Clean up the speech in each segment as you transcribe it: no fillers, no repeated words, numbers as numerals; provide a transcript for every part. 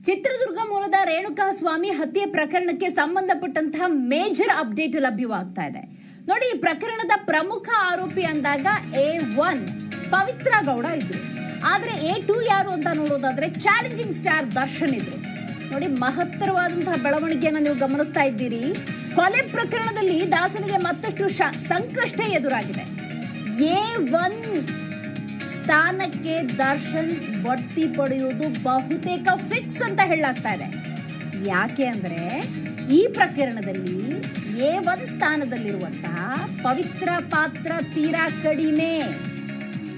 ಚಿತ್ರದುರ್ಗ ಮೂಲದ ರೇಣುಕಾ ಸ್ವಾಮಿ ಹತ್ಯೆ ಪ್ರಕರಣಕ್ಕೆ ಸಂಬಂಧಪಟ್ಟಂತಹ ಮೇಜರ್ ಅಪ್ಡೇಟ್ ಲಭ್ಯವಾಗ್ತಾ ಇದೆ. ನೋಡಿ, ಈ ಪ್ರಕರಣದ ಪ್ರಮುಖ ಆರೋಪಿ ಅಂದಾಗ A1 ಪವಿತ್ರ ಗೌಡ ಇದ್ರು. ಆದ್ರೆ A2 ಯಾರು ಅಂತ ನೋಡೋದಾದ್ರೆ ಚಾಲೆಂಜಿಂಗ್ ಸ್ಟಾರ್ ದರ್ಶನ್ ಇದ್ರು. ನೋಡಿ, ಮಹತ್ತರವಾದಂತಹ ಬೆಳವಣಿಗೆಯನ್ನು ನೀವು ಗಮನಿಸ್ತಾ ಇದ್ದೀರಿ. ಕೊಲೆ ಪ್ರಕರಣದಲ್ಲಿ ದಾಸನಿಗೆ ಮತ್ತಷ್ಟು ಸಂಕಷ್ಟ ಎದುರಾಗಿದೆ. A1 ಸ್ಥಾನಕ್ಕೆ ದರ್ಶನ್ ಬಡ್ತಿ ಪಡೆಯುವುದು ಬಹುತೇಕ ಫಿಕ್ಸ್ ಅಂತ ಹೇಳಲಾಗ್ತಾ ಇದೆ. ಯಾಕೆ ಅಂದ್ರೆ ಈ ಪ್ರಕರಣದಲ್ಲಿ A1 ಸ್ಥಾನದಲ್ಲಿರುವಂತಹ ಪವಿತ್ರ ಪಾತ್ರ ತೀರಾ ಕಡಿಮೆ.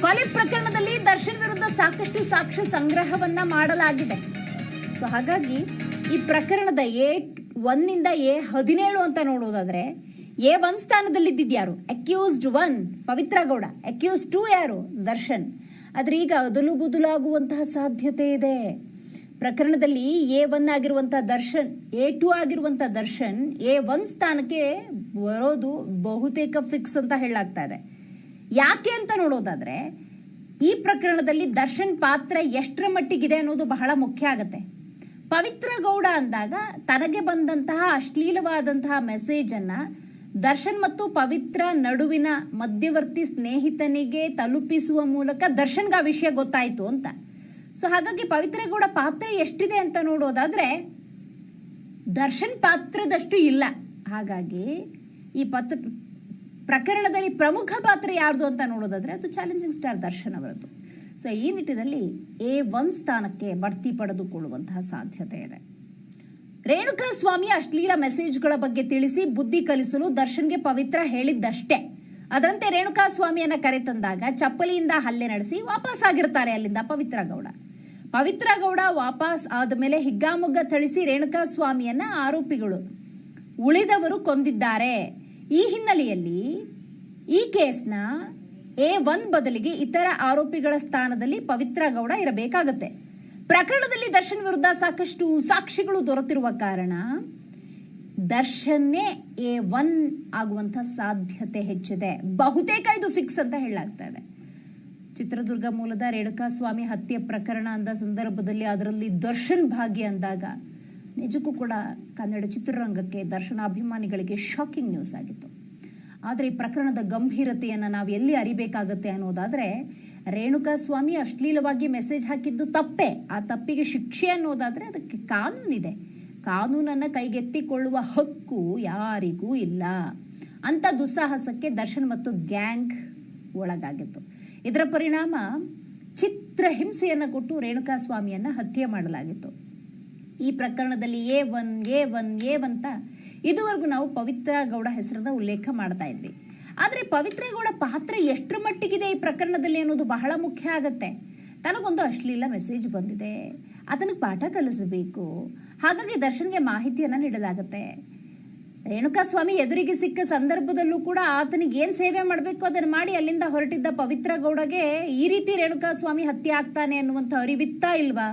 ಕೊಲೆ ಪ್ರಕರಣದಲ್ಲಿ ದರ್ಶನ್ ವಿರುದ್ಧ ಸಾಕಷ್ಟು ಸಾಕ್ಷ್ಯ ಸಂಗ್ರಹವನ್ನ ಮಾಡಲಾಗಿದೆ. ಸೊ ಹಾಗಾಗಿ ಈ ಪ್ರಕರಣದ A1 ನಿಂದ A17 ಅಂತ ನೋಡೋದಾದ್ರೆ A1 ಸ್ಥಾನದಲ್ಲಿದ್ದಿದ್ಯಾರು? Accused 1 Pavithra Gowda, accused 2 ಯಾರು? ದರ್ಶನ್. ಆದ್ರೆ ಈಗ ಅದಲು ಬದಲಾಗುವಂತಹ ಸಾಧ್ಯತೆ ಇದೆ. ಪ್ರಕರಣದಲ್ಲಿ A1 ಆಗಿರುವಂತಹ ದರ್ಶನ್, A2 ಆಗಿರುವಂತಹ ದರ್ಶನ್ A1 ಸ್ಥಾನಕ್ಕೆ ಬರೋದು ಬಹುತೇಕ ಫಿಕ್ಸ್ ಅಂತ ಹೇಳಲಾಗ್ತಾ ಇದೆ. ಯಾಕೆ ಅಂತ ನೋಡೋದಾದ್ರೆ ಈ ಪ್ರಕರಣದಲ್ಲಿ ದರ್ಶನ್ ಪಾತ್ರ ಎಷ್ಟರ ಮಟ್ಟಿಗಿದೆ ಅನ್ನೋದು ಬಹಳ ಮುಖ್ಯ ಆಗತ್ತೆ. ಪವಿತ್ರ ಗೌಡ ಅಂದಾಗ ತನಗೆ ಬಂದಂತಹ ಅಶ್ಲೀಲವಾದಂತಹ ಮೆಸೇಜ್ ಅನ್ನ ದರ್ಶನ್ ಮತ್ತು ಪವಿತ್ರ ನಡುವಿನ ಮಧ್ಯವರ್ತಿ ಸ್ನೇಹಿತನಿಗೆ ತಲುಪಿಸುವ ಮೂಲಕ ದರ್ಶನ್ಗೆ ಆ ವಿಷಯ ಗೊತ್ತಾಯ್ತು ಅಂತ. ಸೊ ಹಾಗಾಗಿ ಪವಿತ್ರ ಗೌಡ ಪಾತ್ರ ಎಷ್ಟಿದೆ ಅಂತ ನೋಡೋದಾದ್ರೆ ದರ್ಶನ್ ಪಾತ್ರದಷ್ಟು ಇಲ್ಲ. ಹಾಗಾಗಿ ಈ ಪ್ರಕರಣದಲ್ಲಿ ಪ್ರಮುಖ ಪಾತ್ರ ಯಾರ್ದು ಅಂತ ನೋಡೋದಾದ್ರೆ ಅದು ಚಾಲೆಂಜಿಂಗ್ ಸ್ಟಾರ್ ದರ್ಶನ್ ಅವರದ್ದು. ಸೊ ಈ ನಿಟ್ಟಿನಲ್ಲಿ A1 ಸ್ಥಾನಕ್ಕೆ ಬಡ್ತಿ ಪಡೆದುಕೊಳ್ಳುವಂತಹ ಸಾಧ್ಯತೆ ಇದೆ. ರೇಣುಕಾ ಸ್ವಾಮಿ ಅಶ್ಲೀಲ ಮೆಸೇಜ್ಗಳ ಬಗ್ಗೆ ತಿಳಿಸಿ ಬುದ್ಧಿ ಕಲಿಸಲು ದರ್ಶನ್ಗೆ ಪವಿತ್ರ ಹೇಳಿದ್ದಷ್ಟೇ. ಅದರಂತೆ ರೇಣುಕಾ ಸ್ವಾಮಿಯನ್ನ ಕರೆತಂದಾಗ ಚಪ್ಪಲಿಯಿಂದ ಹಲ್ಲೆ ನಡೆಸಿ ವಾಪಸ್ ಆಗಿರ್ತಾರೆ ಅಲ್ಲಿಂದ ಪವಿತ್ರ ಗೌಡ. ಪವಿತ್ರ ಗೌಡ ವಾಪಸ್ ಆದ್ಮೇಲೆ ಹಿಗ್ಗಾಮುಗ್ಗ ಥಳಿಸಿ ರೇಣುಕಾ ಸ್ವಾಮಿಯನ್ನ ಆರೋಪಿಗಳು ಉಳಿದವರು ಕೊಂದಿದ್ದಾರೆ. ಈ ಹಿನ್ನೆಲೆಯಲ್ಲಿ ಈ ಕೇಸ್ನ A1 ಬದಲಿಗೆ ಇತರ ಆರೋಪಿಗಳ ಸ್ಥಾನದಲ್ಲಿ ಪವಿತ್ರ ಗೌಡ ಇರಬೇಕಾಗತ್ತೆ. ಪ್ರಕರಣದಲ್ಲಿ ದರ್ಶನ್ ವಿರುದ್ಧ ಸಾಕಷ್ಟು ಸಾಕ್ಷಿಗಳು ದೊರೆತಿರುವ ಕಾರಣ ದರ್ಶನ್ನೇ A1 ಆಗುವಂತ ಸಾಧ್ಯತೆ ಹೆಚ್ಚಿದೆ. ಬಹುತೇಕ ಇದು ಫಿಕ್ಸ್ ಅಂತ ಹೇಳಲಾಗ್ತಾ ಇದೆ. ಚಿತ್ರದುರ್ಗ ಮೂಲದ ರೇಣುಕಾ ಸ್ವಾಮಿ ಹತ್ಯೆ ಪ್ರಕರಣ ಅಂದ ಸಂದರ್ಭದಲ್ಲಿ ಅದರಲ್ಲಿ ದರ್ಶನ್ ಭಾಗ್ಯ ಅಂದಾಗ ನಿಜಕ್ಕೂ ಕೂಡ ಕನ್ನಡ ಚಿತ್ರರಂಗಕ್ಕೆ, ದರ್ಶನ ಅಭಿಮಾನಿಗಳಿಗೆ ಶಾಕಿಂಗ್ ನ್ಯೂಸ್ ಆಗಿತ್ತು. ಆದ್ರೆ ಈ ಪ್ರಕರಣದ ಗಂಭೀರತೆಯನ್ನ ನಾವು ಎಲ್ಲಿ ಅರಿಬೇಕಾಗತ್ತೆ ಅನ್ನೋದಾದ್ರೆ ರೇಣುಕಾ ಸ್ವಾಮಿ ಅಶ್ಲೀಲವಾಗಿ ಮೆಸೇಜ್ ಹಾಕಿದ್ದು ತಪ್ಪೇ. ಆ ತಪ್ಪಿಗೆ ಶಿಕ್ಷೆ ಅನ್ನೋದಾದ್ರೆ ಅದಕ್ಕೆ ಕಾನೂನಿದೆ. ಕಾನೂನನ್ನ ಕೈಗೆತ್ತಿಕೊಳ್ಳುವ ಹಕ್ಕು ಯಾರಿಗೂ ಇಲ್ಲ. ಅಂತ ದುಸ್ಸಾಹಸಕ್ಕೆ ದರ್ಶನ್ ಮತ್ತು ಗ್ಯಾಂಗ್ ಒಳಗಾಗಿತ್ತು. ಇದರ ಪರಿಣಾಮ ಚಿತ್ರಹಿಂಸೆಯನ್ನ ಕೊಟ್ಟು ರೇಣುಕಾ ಸ್ವಾಮಿಯನ್ನ ಹತ್ಯೆ ಮಾಡಲಾಗಿತ್ತು. ಈ ಪ್ರಕರಣದಲ್ಲಿ A1 ಅಂತ ಇದುವರೆಗೂ ನಾವು ಪವಿತ್ರ ಗೌಡ ಹೆಸರನ್ನ ಉಲ್ಲೇಖ ಮಾಡ್ತಾ ಇದ್ವಿ. ಆದ್ರೆ ಪವಿತ್ರ ಗೌಡ ಪಾತ್ರ ಎಷ್ಟರ ಮಟ್ಟಿಗಿದೆ ಈ ಪ್ರಕರಣದಲ್ಲಿ ಅನ್ನೋದು ಬಹಳ ಮುಖ್ಯ ಆಗತ್ತೆ. ತನಗೊಂದು ಅಶ್ಲೀಲ ಮೆಸೇಜ್ ಬಂದಿದೆ, ಅದಕ್ಕೆ ಪಾಠ ಕಲಿಸಬೇಕು. ಹಾಗಾಗಿ ದರ್ಶನ್ಗೆ ಮಾಹಿತಿಯನ್ನ ನೀಡಲಾಗತ್ತೆ. ರೇಣುಕಾ ಸ್ವಾಮಿ ಎದುರಿಗೆ ಸಿಕ್ಕ ಸಂದರ್ಭದಲ್ಲೂ ಕೂಡ ಆತನಿಗೆ ಏನ್ ಸೇವೆ ಮಾಡಬೇಕು ಅದನ್ನ ಮಾಡಿ ಅಲ್ಲಿಂದ ಹೊರಟಿದ್ದ ಪವಿತ್ರ ಗೌಡಗೆ ಈ ರೀತಿ ರೇಣುಕಾ ಸ್ವಾಮಿ ಹತ್ಯೆ ಆಗ್ತಾನೆ ಅನ್ನುವಂಥ ಅರಿವಿತ್ತಾ ಇಲ್ವಾ?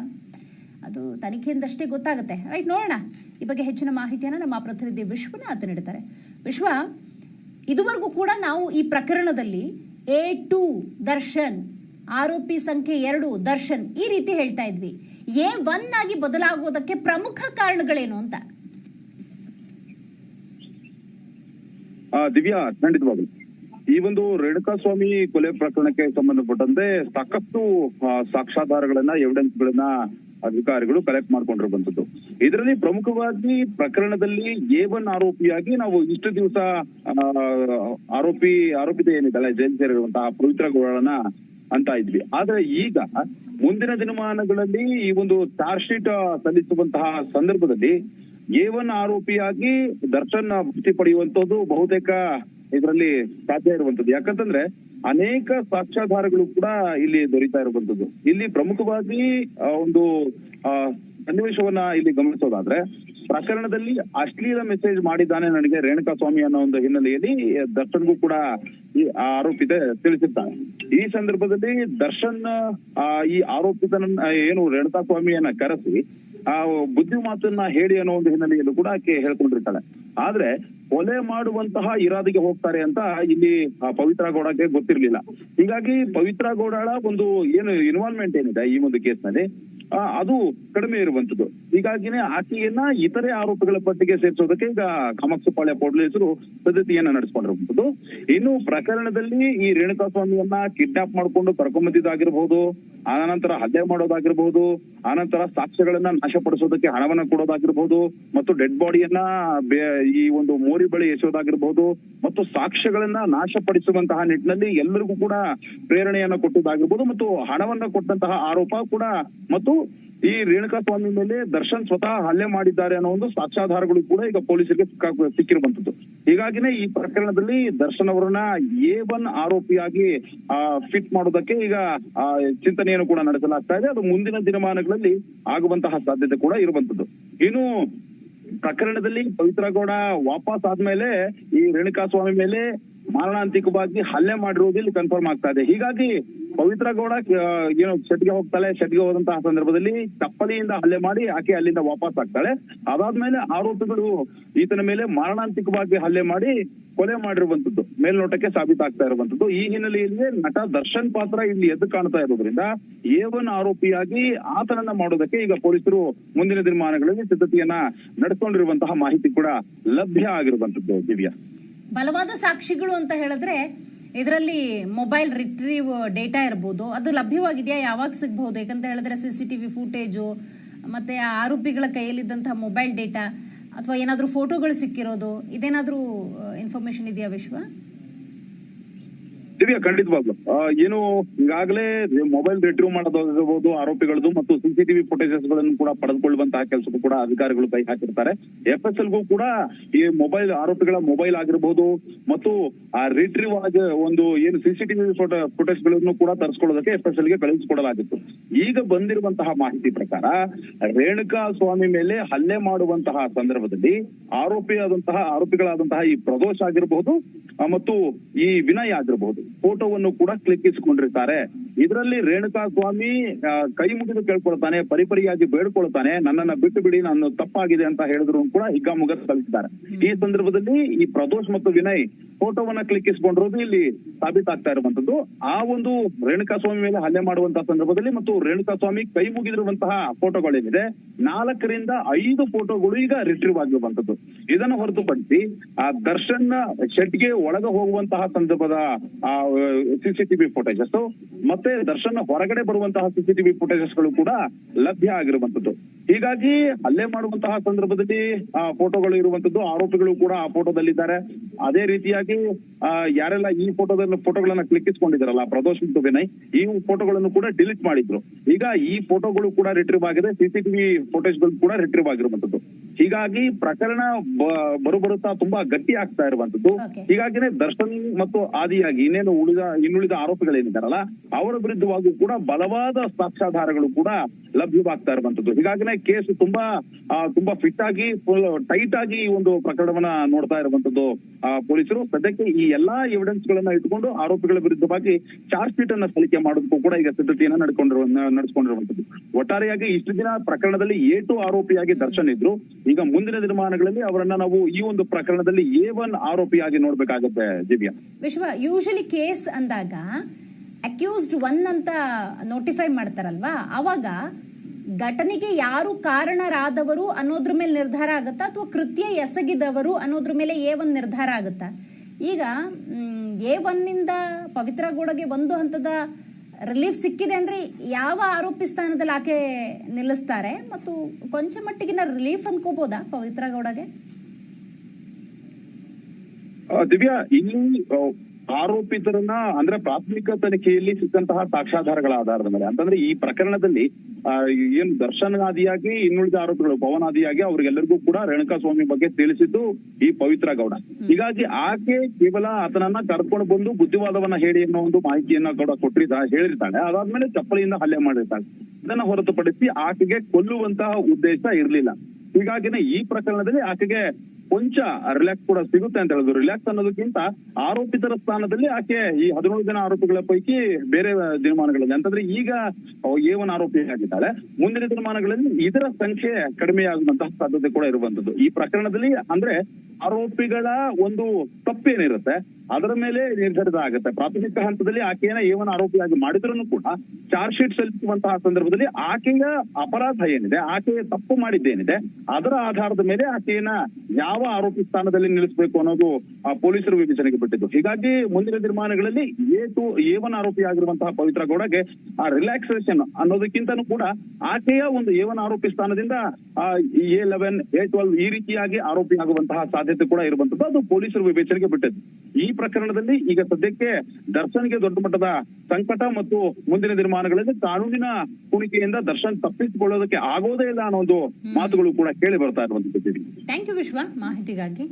ಅದು ತನಿಖೆಯಿಂದಷ್ಟೇ ಗೊತ್ತಾಗುತ್ತೆ. ರೈಟ್, ನೋಡೋಣ. ಈ ಬಗ್ಗೆ ಹೆಚ್ಚಿನ ಮಾಹಿತಿಯನ್ನ ನಮ್ಮ ಪ್ರತಿನಿಧಿ ವಿಶ್ವನಾಥ್ ನೀಡುತ್ತಾರೆ. ವಿಶ್ವ, ಇದುವರೆಗೂ ಕೂಡ ನಾವು ಈ ಪ್ರಕರಣದಲ್ಲಿ A2 ದರ್ಶನ್, ಆರೋಪಿ ಸಂಖ್ಯೆ 2 ದರ್ಶನ್ ಈ ರೀತಿ ಹೇಳ್ತಾ ಇದ್ವಿ. A1 ಆಗಿ ಬದಲಾಗೋದಕ್ಕೆ ಪ್ರಮುಖ ಕಾರಣಗಳೇನು ಅಂತ? ದಿವ್ಯಾ, ಖಂಡಿತವಾಗ್ಲು ಈ ಒಂದು ರೇಣುಕಾ ಸ್ವಾಮಿ ಕೊಲೆ ಪ್ರಕರಣಕ್ಕೆ ಸಂಬಂಧಪಟ್ಟಂತೆ ಸಾಕಷ್ಟು ಸಾಕ್ಷ್ಯಾಧಾರಗಳನ್ನ, ಎವಿಡೆನ್ಸ್ ಗಳನ್ನ ಅಧಿಕಾರಿಗಳು ಕಲೆಕ್ಟ್ ಮಾಡ್ಕೊಂಡಿರುವಂತದ್ದು. ಇದರಲ್ಲಿ ಪ್ರಮುಖವಾಗಿ ಪ್ರಕರಣದಲ್ಲಿ A1 ಆರೋಪಿಯಾಗಿ ನಾವು ಇಷ್ಟು ದಿವಸ ಆರೋಪಿತ ಏನಿದಲ್ಲ ಜೈಲು ಸೇರಿರುವಂತಹ ಪವಿತ್ರ ಗೌಡನ ಅಂತ ಇದ್ವಿ. ಆದ್ರೆ ಈಗ ಮುಂದಿನ ದಿನಮಾನಗಳಲ್ಲಿ ಈ ಒಂದು ಚಾರ್ಜ್ ಶೀಟ್ ಸಲ್ಲಿಸುವಂತಹ ಸಂದರ್ಭದಲ್ಲಿ A1 ಆರೋಪಿಯಾಗಿ ದರ್ಶನ್ ಮುಕ್ತಿ ಪಡೆಯುವಂತದ್ದು ಬಹುತೇಕ ಇದರಲ್ಲಿ ಸಾಧ್ಯ ಇರುವಂತದ್ದು. ಯಾಕಂತಂದ್ರೆ ಅನೇಕ ಸಾಕ್ಷ್ಯಾಧಾರಗಳು ಕೂಡ ಇಲ್ಲಿ ದೊರೀತಾ ಇರುವಂತದ್ದು. ಇಲ್ಲಿ ಪ್ರಮುಖವಾಗಿ ಒಂದು ಸನ್ನಿವೇಶವನ್ನ ಇಲ್ಲಿ ಗಮನಿಸೋದಾದ್ರೆ ಪ್ರಕರಣದಲ್ಲಿ ಅಶ್ಲೀಲ ಮೆಸೇಜ್ ಮಾಡಿದ್ದಾನೆ ನನಗೆ ರೇಣುಕಾ ಸ್ವಾಮಿ ಅನ್ನೋ ಒಂದು ಹಿನ್ನೆಲೆಯಲ್ಲಿ ದರ್ಶನ್ಗೂ ಕೂಡ ಈ ಆರೋಪಿತ ತಿಳಿಸಿದ್ದಾನೆ. ಈ ಸಂದರ್ಭದಲ್ಲಿ ದರ್ಶನ್ ಈ ಆರೋಪಿತನ ಏನು ರೇಣುಕಾ ಸ್ವಾಮಿಯನ್ನ ಕರೆಸಿ ಬುದ್ಧಿ ಮಾತನ್ನ ಹೇಳಿ ಅನ್ನೋ ಒಂದು ಹಿನ್ನೆಲೆಯಲ್ಲೂ ಕೂಡ ಆಕೆ ಹೇಳ್ಕೊಂಡಿರ್ತಾಳೆ. ಆದ್ರೆ ಕೊಲೆ ಮಾಡುವಂತಹ ಇರಾದಿಗೆ ಹೋಗ್ತಾರೆ ಅಂತ ಇಲ್ಲಿ ಪವಿತ್ರ ಗೌಡಗೆ ಗೊತ್ತಿರ್ಲಿಲ್ಲ. ಹೀಗಾಗಿ ಪವಿತ್ರ ಗೌಡಳ ಒಂದು ಏನು ಇನ್ವಾಲ್ವ್ಮೆಂಟ್ ಏನಿದೆ ಈ ಒಂದು ಕೇಸ್ನಲ್ಲಿ ಅದು ಕಡಿಮೆ ಇರುವಂತದ್ದು. ಹೀಗಾಗಿನೇ ಆಕೆಯನ್ನ ಇತರೆ ಆರೋಪಿಗಳ ಪಟ್ಟಿಗೆ ಸೇರಿಸೋದಕ್ಕೆ ಈಗ ಕಾಮಾಕ್ಷಿಪಾಳ್ಯ ಪೊಲೀಸರು ಸಿದ್ಧತೆಯನ್ನ ನಡೆಸ್ಕೊಂಡಿರುವಂತದ್ದು. ಇನ್ನು ಪ್ರಕರಣದಲ್ಲಿ ಈ ರೇಣುಕಾಸ್ವಾಮಿಯನ್ನ ಕಿಡ್ನಾಪ್ ಮಾಡ್ಕೊಂಡು ಕರ್ಕೊಂಬಂದಿದ್ದಾಗಿರ್ಬಹುದು, ಆನಂತರ ಹಲ್ಲೆ ಮಾಡೋದಾಗಿರ್ಬಹುದು, ಆನಂತರ ಸಾಕ್ಷ್ಯಗಳನ್ನ ನಾಶಪಡಿಸೋದಕ್ಕೆ ಹಣವನ್ನ ಕೊಡೋದಾಗಿರ್ಬಹುದು, ಮತ್ತು ಡೆಡ್ ಬಾಡಿಯನ್ನ ಈ ಒಂದು ಮೋರಿ ಬಳಿ ಎಸೆಯೋದಾಗಿರ್ಬಹುದು, ಮತ್ತು ಸಾಕ್ಷ್ಯಗಳನ್ನ ನಾಶಪಡಿಸುವಂತಹ ನಿಟ್ಟಿನಲ್ಲಿ ಎಲ್ಲರಿಗೂ ಕೂಡ ಪ್ರೇರಣೆಯನ್ನ ಕೊಟ್ಟದಾಗಿರ್ಬಹುದು, ಮತ್ತು ಹಣವನ್ನ ಕೊಟ್ಟಂತಹ ಆರೋಪ ಕೂಡ, ಮತ್ತು ಈ ರೇಣುಕಾಸ್ವಾಮಿ ಮೇಲೆ ದರ್ಶನ್ ಸ್ವತಃ ಹಲ್ಲೆ ಮಾಡಿದ್ದಾರೆ ಅನ್ನೋ ಒಂದು ಸಾಕ್ಷ್ಯಾಧಾರಗಳು ಕೂಡ ಈಗ ಪೊಲೀಸರಿಗೆ ಸಿಕ್ಕಿರುವಂತದ್ದು. ಹೀಗಾಗಿನೇ ಈ ಪ್ರಕರಣದಲ್ಲಿ ದರ್ಶನ್ ಅವರನ್ನ A1 ಆರೋಪಿಯಾಗಿ ಫಿಟ್ ಮಾಡೋದಕ್ಕೆ ಈಗ ಚಿಂತನೆಯನ್ನು ಕೂಡ ನಡೆಸಲಾಗ್ತಾ ಇದೆ. ಅದು ಮುಂದಿನ ದಿನಮಾನಗಳಲ್ಲಿ ಆಗುವಂತಹ ಸಾಧ್ಯತೆ ಕೂಡ ಇರುವಂತದ್ದು. ಇನ್ನು ಪ್ರಕರಣದಲ್ಲಿ ಪವಿತ್ರ ಗೌಡ ವಾಪಸ್ ಆದ್ಮೇಲೆ ಈ ರೇಣುಕಾಸ್ವಾಮಿ ಮೇಲೆ ಮಾರಣಾಂತಿಕವಾಗಿ ಹಲ್ಲೆ ಮಾಡಿರುವುದು ಇಲ್ಲಿ ಕನ್ಫರ್ಮ್ ಆಗ್ತಾ ಇದೆ. ಹೀಗಾಗಿ ಪವಿತ್ರ ಗೌಡ ಏನು ಶೆಟ್ಗೆ ಹೋಗ್ತಾಳೆ, ಶೆಟ್ಗೆ ಹೋದಂತಹ ಸಂದರ್ಭದಲ್ಲಿ ಚಪ್ಪಲಿಯಿಂದ ಹಲ್ಲೆ ಮಾಡಿ ಆಕೆ ಅಲ್ಲಿಂದ ವಾಪಸ್ ಆಗ್ತಾಳೆ. ಅದಾದ್ಮೇಲೆ ಆರೋಪಿಗಳು ಈತನ ಮೇಲೆ ಮಾರಣಾಂತಿಕವಾಗಿ ಹಲ್ಲೆ ಮಾಡಿ ಕೊಲೆ ಮಾಡಿರುವಂತದ್ದು ಮೇಲ್ನೋಟಕ್ಕೆ ಸಾಬೀತಾಗ್ತಾ ಇರುವಂತದ್ದು. ಈ ಹಿನ್ನೆಲೆಯಲ್ಲಿ ನಟ ದರ್ಶನ್ ಪಾತ್ರ ಇಲ್ಲಿ ಎದ್ದು ಕಾಣ್ತಾ ಇರೋದ್ರಿಂದ A1 ಆರೋಪಿಯಾಗಿ ಆತನನ್ನ ಮಾಡೋದಕ್ಕೆ ಈಗ ಪೊಲೀಸರು ಮುಂದಿನ ದಿನಮಾನಗಳಲ್ಲಿ ಸಿದ್ಧತೆಯನ್ನ ನಡೆಸಿಕೊಂಡಿರುವಂತಹ ಮಾಹಿತಿ ಕೂಡ ಲಭ್ಯ ಆಗಿರುವಂತದ್ದು. ದಿವ್ಯಾ, ಬಲವಾದ ಸಾಕ್ಷಿಗಳು ಅಂತ ಹೇಳಿದ್ರೆ ಇದರಲ್ಲಿ ಮೊಬೈಲ್ ರಿಟ್ರೀವ್ ಡೇಟಾ ಇರಬಹುದು, ಅದು ಲಭ್ಯವಾಗಿದೆಯಾ? ಯಾವಾಗ ಸಿಗಬಹುದು? ಯಾಕಂತ ಹೇಳಿದ್ರೆ CCTV ಫುಟೇಜು ಮತ್ತೆ ಆರೋಪಿಗಳ ಕೈಯಲ್ಲಿದ್ದಂತಹ ಮೊಬೈಲ್ ಡೇಟಾ ಅಥವಾ ಏನಾದ್ರೂ ಫೋಟೋಗಳು ಸಿಕ್ಕಿರೋದು, ಇದೇನಾದ್ರೂ ಇನ್ಫಾರ್ಮೇಶನ್ ಇದೆಯಾ ವಿಶ್ವ? ದಿವ್ಯಾ, ಖಂಡಿತವಾಗ್ಲು ಏನು ಈಗಾಗಲೇ ಮೊಬೈಲ್ ರಿಟ್ರೀವ್ ಮಾಡೋದಾಗಿರ್ಬೋದು ಆರೋಪಿಗಳದ್ದು, ಮತ್ತು CCTV ಫುಟೇಜಸ್ ಗಳನ್ನು ಕೂಡ ಪಡೆದುಕೊಳ್ಳುವಂತಹ ಕೆಲಸಕ್ಕೂ ಕೂಡ ಅಧಿಕಾರಿಗಳು ಕೈ ಹಾಕಿರ್ತಾರೆ. FSLಗೂ ಕೂಡ ಈ ಮೊಬೈಲ್ ಆರೋಪಿಗಳ ಮೊಬೈಲ್ ಆಗಿರ್ಬೋದು ಮತ್ತು ರಿಟ್ರೀವ್ ಆಗಿ ಒಂದು ಏನು CCTV ಫುಟೇಜ್ ಗಳನ್ನು ಕೂಡ ತರಿಸ್ಕೊಳ್ಳೋದಕ್ಕೆ FSLಗೆ ಕಳುಹಿಸಿಕೊಡಲಾಗಿತ್ತು. ಈಗ ಬಂದಿರುವಂತಹ ಮಾಹಿತಿ ಪ್ರಕಾರ ರೇಣುಕಾ ಸ್ವಾಮಿ ಮೇಲೆ ಹಲ್ಲೆ ಮಾಡುವಂತಹ ಸಂದರ್ಭದಲ್ಲಿ ಆರೋಪಿಗಳಾದಂತಹ ಈ ಪ್ರದೋಷ್ ಆಗಿರಬಹುದು ಮತ್ತು ಈ ವಿನಯ್ ಆಗಿರಬಹುದು ಫೋಟೋವನ್ನು ಕೂಡ ಕ್ಲಿಕ್ಕಿಸಿಕೊಂಡಿರ್ತಾರೆ. ಇದರಲ್ಲಿ ರೇಣುಕಾ ಸ್ವಾಮಿ ಕೈ ಮುಗಿದು ಕೇಳ್ಕೊಳ್ತಾನೆ, ಪರಿಪರಿಯಾಗಿ ಬೇಡ್ಕೊಳ್ತಾನೆ, ನನ್ನನ್ನ ಬಿಟ್ಟು ಬಿಡಿ, ನಾನು ತಪ್ಪಾಗಿದೆ ಅಂತ ಹೇಳಿದ್ರು ಕೂಡ ಹಿಗ್ಗಾಮುಗ್ಗ ಕಳಿಸಿದ್ದಾರೆ. ಈ ಸಂದರ್ಭದಲ್ಲಿ ಈ ಪ್ರದೋಷ್ ಮತ್ತು ವಿನಯ್ ಫೋಟೋವನ್ನ ಕ್ಲಿಕ್ಕಿಸಿಕೊಂಡಿರೋದು ಇಲ್ಲಿ ಸಾಬೀತಾಗ್ತಾ ಇರುವಂತದ್ದು. ಆ ಒಂದು ರೇಣುಕಾ ಸ್ವಾಮಿ ಮೇಲೆ ಹಲ್ಲೆ ಮಾಡುವಂತಹ ಸಂದರ್ಭದಲ್ಲಿ ಮತ್ತು ರೇಣುಕಾ ಸ್ವಾಮಿ ಕೈ ಮುಗಿದಿರುವಂತಹ ಫೋಟೋಗಳೇನಿದೆ 4 ರಿಂದ 5 ಫೋಟೋಗಳು ಈಗ ರಿಟ್ರೀವ್ ಆಗಿರುವಂತದ್ದು. ಇದನ್ನು ಹೊರತುಪಡಿಸಿ ಆ ದರ್ಶನ್ ಶೆಟ್ಗೆ ಒಳಗೆ ಹೋಗುವಂತಹ ಸಂದರ್ಭದ CCTV ಫುಟೇಜಸ್ ಮತ್ತೆ ದರ್ಶನ್ ಹೊರಗಡೆ ಬರುವಂತಹ CCTV ಫುಟೇಜಸ್ ಗಳು ಕೂಡ ಲಭ್ಯ ಆಗಿರುವಂತದ್ದು. ಹೀಗಾಗಿ ಹಲ್ಲೆ ಮಾಡುವಂತಹ ಸಂದರ್ಭದಲ್ಲಿ ಫೋಟೋಗಳು ಇರುವಂತದ್ದು, ಆರೋಪಿಗಳು ಕೂಡ ಆ ಫೋಟೋದಲ್ಲಿದ್ದಾರೆ. ಅದೇ ರೀತಿಯಾಗಿ ಯಾರೆಲ್ಲ ಈ ಫೋಟೋಗಳನ್ನ ಕ್ಲಿಕ್ಕಿಸಿಕೊಂಡಿದ್ದಾರಲ್ಲ ಪ್ರದೋಷ್ ಮತ್ತು ವಿನಯ್, ಈ ಫೋಟೋಗಳನ್ನು ಕೂಡ ಡಿಲೀಟ್ ಮಾಡಿದ್ರು. ಈಗ ಈ ಫೋಟೋಗಳು ಕೂಡ ರಿಟ್ರೀವ್ ಆಗಿದೆ, CCTV ಫುಟೇಜ್ ಗಳು ಕೂಡ ರಿಟ್ರೀವ್ ಆಗಿರುವಂತದ್ದು. ಹೀಗಾಗಿ ಪ್ರಕರಣ ಬರುತ್ತಾ ತುಂಬಾ ಗಟ್ಟಿ ಆಗ್ತಾ ಇರುವಂತದ್ದು. ಹೀಗಾಗಿನೇ ದರ್ಶನ್ ಮತ್ತು ಆದಿಯಾಗಿ ಇನ್ನುಳಿದ ಆರೋಪಿಗಳೇನಿದ್ದಾರಲ್ಲ ಅವರ ವಿರುದ್ಧವಾಗಿ ಕೂಡ ಬಲವಾದ ಸಾಕ್ಷ್ಯಾಧಾರಗಳು ಕೂಡ ಲಭ್ಯವಾಗ್ತಾ ಇರುವಂತದ್ದು. ಹೀಗಾಗಿನೇ ಕೇಸ್ ತುಂಬಾ ಫಿಟ್ ಆಗಿ ಫುಲ್ ಟೈಟ್ ಆಗಿ ಈ ಒಂದು ಪ್ರಕರಣವನ್ನ ನೋಡ್ತಾ ಇರುವಂತದ್ದು ಪೊಲೀಸರು. ಸದ್ಯಕ್ಕೆ ಈ ಎಲ್ಲಾ ಎವಿಡೆನ್ಸ್ ಗಳನ್ನ ಇಟ್ಕೊಂಡು ಆರೋಪಿಗಳ ವಿರುದ್ಧವಾಗಿ ಚಾರ್ಜ್ ಶೀಟ್ ಅನ್ನ ಸಲ್ಲಿಕೆ ಮಾಡೋದಕ್ಕೂ ಕೂಡ ಈಗ ಸಿದ್ಧತೆಯನ್ನ ನಡೆಸ್ಕೊಂಡಿರುವಂತದ್ದು. ಒಟ್ಟಾರೆಯಾಗಿ ಇಷ್ಟು ದಿನ ಪ್ರಕರಣದಲ್ಲಿ A2 ಆರೋಪಿಯಾಗಿ ದರ್ಶನ್ ಇದ್ರು. ಈಗ ಮುಂದಿನ ದಿನಮಾನಗಳಲ್ಲಿ ಅವರನ್ನ ನಾವು ಈ ಒಂದು ಪ್ರಕರಣದಲ್ಲಿ A1 ಆರೋಪಿಯಾಗಿ ನೋಡ್ಬೇಕಾಗತ್ತೆ. ದಿವ್ಯಾ, ವಿಶ್ವ, ಯೂಶಲಿ ಕೇಸ್ ಅಂದಾಗ ಅಕ್ಯೂಸ್ಡ್ 1 ಅಂತ ನೋಟಿಫೈ ಮಾಡ್ತಾರಲ್ವಾ, ಅವಾಗ ಘಟನೆಗೆ ಯಾರು ಕಾರಣರಾದವರು ಅನ್ನೋದ್ರ ಮೇಲೆ ನಿರ್ಧಾರ ಆಗುತ್ತಾ ಅಥವಾ ಕೃತ್ಯ ಎಸಗಿದವರು ಅನ್ನೋದ್ರ ಮೇಲೆ A1 ನಿರ್ಧಾರ ಆಗುತ್ತಾ? ಈಗ A1 ನಿಂದ ಪವಿತ್ರ ಗೌಡಗೆ ಒಂದು ಹಂತದ ರಿಲೀಫ್ ಸಿಕ್ಕಿದೆ ಅಂದ್ರೆ ಯಾವ ಆರೋಪಿ ಸ್ಥಾನದಲ್ಲಿ ಆಕೆ ನಿಲ್ಲಿಸ್ತಾರೆ ಮತ್ತು ಕೊಂಚ ಮಟ್ಟಿಗಿನ ರಿಲೀಫ್ ಅನ್ಕೋಬಹುದಾ ಪವಿತ್ರ ಗೌಡಗೆ? ದಿವ್ಯಾ, ಇಲ್ಲಿ ಆರೋಪಿತರನ್ನ ಅಂದ್ರೆ ಪ್ರಾಥಮಿಕ ತನಿಖೆಯಲ್ಲಿ ಸಿಕ್ಕಂತಹ ಸಾಕ್ಷ್ಯಾಧಾರಗಳ ಆಧಾರದ ಮೇಲೆ ಅಂತಂದ್ರೆ ಈ ಪ್ರಕರಣದಲ್ಲಿ ಏನು ದರ್ಶನ್ ಆದಿಯಾಗಿ ಇನ್ನುಳಿದ ಆರೋಪಿಗಳು ಪವನ್ ಆದಿಯಾಗಿ ಅವ್ರಿಗೆಲ್ಲರಿಗೂ ಕೂಡ ರೇಣುಕಾ ಸ್ವಾಮಿ ಬಗ್ಗೆ ತಿಳಿಸಿದ್ದು ಈ ಪವಿತ್ರ ಗೌಡ. ಹೀಗಾಗಿ ಆಕೆ ಕೇವಲ ಆತನನ್ನ ಕರ್ಕೊಂಡು ಬಂದು ಬುದ್ಧಿವಾದವನ್ನ ಹೇಳಿ ಅನ್ನೋ ಒಂದು ಮಾಹಿತಿಯನ್ನ ಕೂಡ ಹೇಳಿರ್ತಾಳೆ. ಅದಾದ್ಮೇಲೆ ಚಪ್ಪಲಿಯಿಂದ ಹಲ್ಲೆ ಮಾಡಿರ್ತಾಳೆ. ಇದನ್ನ ಹೊರತುಪಡಿಸಿ ಆಕೆಗೆ ಕೊಲ್ಲುವಂತಹ ಉದ್ದೇಶ ಇರ್ಲಿಲ್ಲ. ಹೀಗಾಗಿನೇ ಈ ಪ್ರಕರಣದಲ್ಲಿ ಆಕೆಗೆ ಕೊಂಚ ರಿಲ್ಯಾಕ್ಸ್ ಕೂಡ ಸಿಗುತ್ತೆ ಅಂತ ಹೇಳಿದ್ರು. ರಿಲ್ಯಾಕ್ಸ್ ಅನ್ನೋದಕ್ಕಿಂತ ಆರೋಪಿತರ ಸ್ಥಾನದಲ್ಲಿ ಆಕೆ ಈ 17 ಜನ ಆರೋಪಿಗಳ ಪೈಕಿ ಬೇರೆ ದಿನಮಾನಗಳಲ್ಲಿ ಅಂತಂದ್ರೆ ಈಗ A1 ಆರೋಪಿ ಆಗಿದ್ದಾಳೆ. ಮುಂದಿನ ದಿನಮಾನಗಳಲ್ಲಿ ಇದರ ಸಂಖ್ಯೆ ಕಡಿಮೆಯಾಗುವಂತಹ ಸಾಧ್ಯತೆ ಕೂಡ ಇರುವಂತದ್ದು. ಈ ಪ್ರಕರಣದಲ್ಲಿ ಅಂದ್ರೆ ಆರೋಪಿಗಳ ಒಂದು ತಪ್ಪೇನಿರುತ್ತೆ ಅದರ ಮೇಲೆ ನಿರ್ಧಾರಿತ ಆಗುತ್ತೆ. ಪ್ರಾಥಮಿಕ ಹಂತದಲ್ಲಿ ಆಕೆಯನ್ನ A1 ಆರೋಪಿಯಾಗಿ ಮಾಡಿದ್ರೂ ಕೂಡ ಚಾರ್ಜ್ ಶೀಟ್ ಸಲ್ಲಿಸುವಂತಹ ಸಂದರ್ಭದಲ್ಲಿ ಆಕೆಯ ಅಪರಾಧ ಏನಿದೆ, ಆಕೆ ತಪ್ಪು ಮಾಡಿದ್ದೇನಿದೆ ಅದರ ಆಧಾರದ ಮೇಲೆ ಆಕೆಯನ್ನ ಯಾವ ಆರೋಪಿ ಸ್ಥಾನದಲ್ಲಿ ನಿಲ್ಲಿಸಬೇಕು ಅನ್ನೋದು ಪೊಲೀಸರು ವಿವೇಚನೆಗೆ ಬಿಟ್ಟಿದ್ದು. ಹೀಗಾಗಿ ಮುಂದಿನ ದಿನಮಾನಗಳಲ್ಲಿ A1 ಆರೋಪಿ ಆಗಿರುವಂತಹ ಪವಿತ್ರ ಗೌಡಗೆ ಆ ರಿಲ್ಯಾಕ್ಸೇಷನ್ ಅನ್ನೋದಕ್ಕಿಂತನೂ ಕೂಡ ಆಕೆಯ ಒಂದು A1 ಆರೋಪಿ ಸ್ಥಾನದಿಂದ A11, A12 ಈ ರೀತಿಯಾಗಿ ಆರೋಪಿ ಆಗುವಂತಹ ಸಾಧ್ಯತೆ ಕೂಡ ಇರುವಂತದ್ದು. ಅದು ಪೊಲೀಸರು ವಿವೇಚನೆಗೆ ಬಿಟ್ಟಿದ್ದು. ಈ ಪ್ರಕರಣದಲ್ಲಿ ಈಗ ಸದ್ಯಕ್ಕೆ ದರ್ಶನ್ಗೆ ದೊಡ್ಡ ಮಟ್ಟದ ಸಂಕಟ ಮತ್ತು ಮುಂದಿನ ದಿನಮಾನಗಳಲ್ಲಿ ಕಾನೂನಿನ ಕುಣಿಕೆಯಿಂದ ದರ್ಶನ್ ತಪ್ಪಿಸಿಕೊಳ್ಳೋದಕ್ಕೆ ಆಗೋದೇ ಇಲ್ಲ ಅನ್ನೋ ಒಂದು ಮಾತುಗಳು ಕೂಡ ಕೇಳಿ ಬರ್ತಾ ಇರುವಂತದ್ದು. ಥ್ಯಾಂಕ್ ಯು ವಿಶ್ವ ಮಾಹಿತಿಗಾಗಿ.